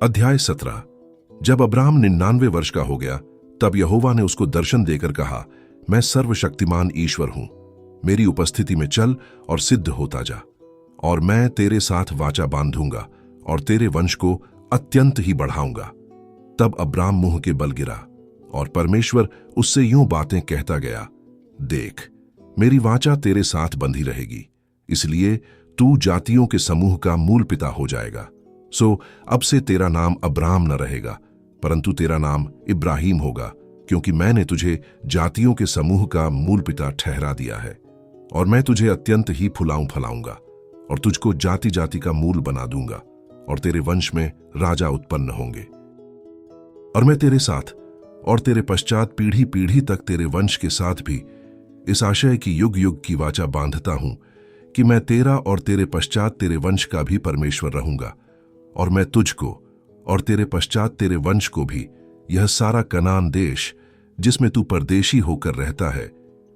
अध्याय 17। जब अब्राम 99 वर्ष का हो गया तब यहोवा ने उसको दर्शन देकर कहा, मैं सर्वशक्तिमान ईश्वर हूं, मेरी उपस्थिति में चल और सिद्ध होता जा, और मैं तेरे साथ वाचा बांधूंगा और तेरे वंश को अत्यंत ही बढ़ाऊंगा। तब अब्राम मुंह के बल गिरा और परमेश्वर उससे यूं बातें कहता गया, देख, मेरी वाचा तेरे साथ बंधी रहेगी, इसलिए तू जातियों के समूह का मूल पिता हो जाएगा। सो अब से तेरा नाम अब्राम न रहेगा, परंतु तेरा नाम इब्राहिम होगा, क्योंकि मैंने तुझे जातियों के समूह का मूल पिता ठहरा दिया है। और मैं तुझे अत्यंत ही फुलाऊंगा और तुझको जाति जाति का मूल बना दूंगा, और तेरे वंश में राजा उत्पन्न होंगे। और मैं तेरे साथ और तेरे पश्चात पीढ़ी पीढ़ी तक तेरे वंश के साथ भी इस आशय की युग युग की वाचा बांधता हूं कि मैं तेरा और तेरे पश्चात तेरे वंश का भी परमेश्वर रहूंगा, और मैं तुझको और तेरे पश्चात तेरे वंश को भी यह सारा कनान देश जिसमें तू परदेशी होकर रहता है,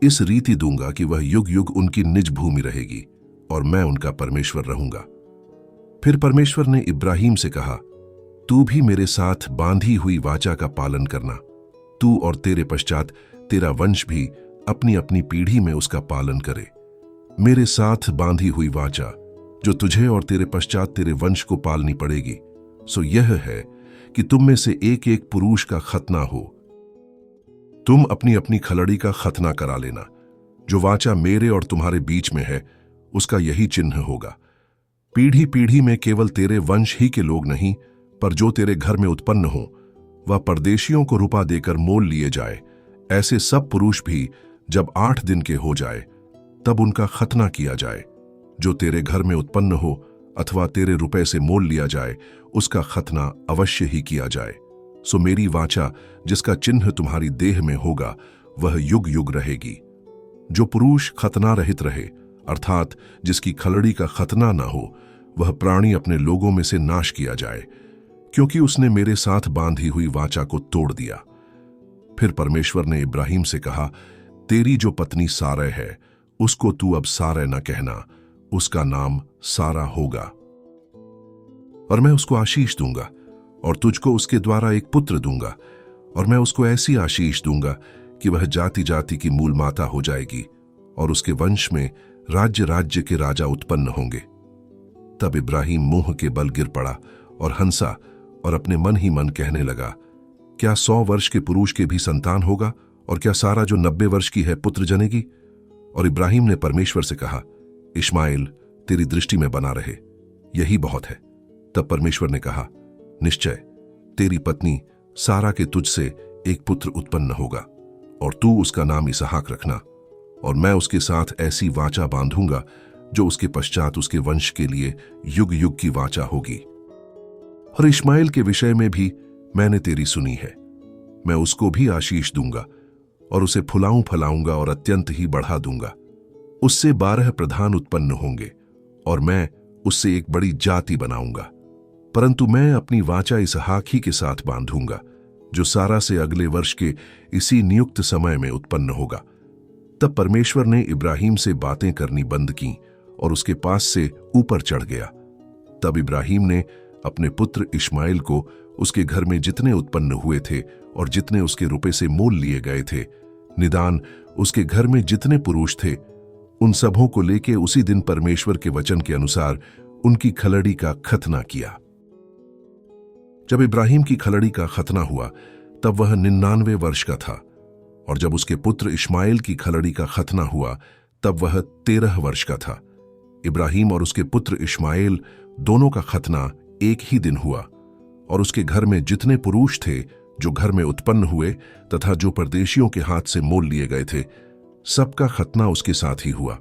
इस रीति दूंगा कि वह युग युग उनकी निज भूमि रहेगी, और मैं उनका परमेश्वर रहूंगा। फिर परमेश्वर ने इब्राहिम से कहा, तू भी मेरे साथ बांधी हुई वाचा का पालन करना, तू और तेरे पश्चात तेरा वंश भी अपनी अपनी पीढ़ी में उसका पालन करे। मेरे साथ बांधी हुई वाचा जो तुझे और तेरे पश्चात तेरे वंश को पालनी पड़ेगी, सो यह है कि तुम में से एक एक पुरुष का खतना हो। तुम अपनी अपनी खलड़ी का खतना करा लेना। जो वाचा मेरे और तुम्हारे बीच में है, उसका यही चिन्ह होगा। पीढ़ी पीढ़ी में केवल तेरे वंश ही के लोग नहीं, पर जो तेरे घर में उत्पन्न हो, वह परदेशियों को रुपा देकर मोल लिए जाए। ऐसे सब पुरुष भी जब 8 दिन के हो जाए, तब उनका खतना किया जाए। जो तेरे घर में उत्पन्न हो अथवा तेरे रुपए से मोल लिया जाए, उसका खतना अवश्य ही किया जाए। सो मेरी वाचा जिसका चिन्ह तुम्हारी देह में होगा, वह युग युग रहेगी। जो पुरुष खतना रहित रहे, अर्थात जिसकी खलड़ी का खतना न हो, वह प्राणी अपने लोगों में से नाश किया जाए, क्योंकि उसने मेरे साथ बांधी हुई वाचा को तोड़ दिया। फिर परमेश्वर ने इब्राहिम से कहा, तेरी जो पत्नी सारै है, उसको तू अब सारै न कहना, उसका नाम सारा होगा। और मैं उसको आशीष दूंगा और तुझको उसके द्वारा एक पुत्र दूंगा, और मैं उसको ऐसी आशीष दूंगा कि वह जाति जाति की मूल माता हो जाएगी, और उसके वंश में राज्य राज्य के राजा उत्पन्न होंगे। तब इब्राहिम मुंह के बल गिर पड़ा और हंसा और अपने मन ही मन कहने लगा, क्या 100 वर्ष के पुरुष के भी संतान होगा, और क्या सारा जो 90 वर्ष की है पुत्र जनेगी? और इब्राहिम ने परमेश्वर से कहा, इश्माएल तेरी दृष्टि में बना रहे, यही बहुत है। तब परमेश्वर ने कहा, निश्चय तेरी पत्नी सारा के तुझसे एक पुत्र उत्पन्न होगा, और तू उसका नाम इसहाक रखना, और मैं उसके साथ ऐसी वाचा बांधूंगा जो उसके पश्चात उसके वंश के लिए युग युग की वाचा होगी। और इश्माएल के विषय में भी मैंने तेरी सुनी है। मैं उसको भी आशीष दूंगा और उसे फलाऊंगा और अत्यंत ही बढ़ा दूंगा। उससे 12 प्रधान उत्पन्न होंगे, और मैं उससे एक बड़ी जाति बनाऊंगा। परंतु मैं अपनी वाचा इसहाक ही के साथ बांधूंगा, जो सारा से अगले वर्ष के इसी नियुक्त समय में उत्पन्न होगा। तब परमेश्वर ने इब्राहिम से बातें करनी बंद की और उसके पास से ऊपर चढ़ गया। तब इब्राहिम ने अपने पुत्र इश्माएल को उसके घर में जितने उत्पन्न हुए थे और जितने उसके रुपए से मोल लिए गए थे, निदान उसके घर में जितने पुरुष थे, उन सबों को लेके उसी दिन परमेश्वर के वचन के अनुसार उनकी खलड़ी का खतना किया। जब इब्राहिम की खलड़ी का खतना हुआ, तब वह 99 वर्ष का था, और जब उसके पुत्र इश्माएल की खलड़ी का खतना हुआ, तब वह 13 वर्ष का था। इब्राहिम और उसके पुत्र इश्माएल दोनों का खतना एक ही दिन हुआ, और उसके घर में जितने पुरुष थे जो घर में उत्पन्न हुए तथा जो परदेशियों के हाथ से मोल लिए गए थे, सबका खतना उसके साथ ही हुआ।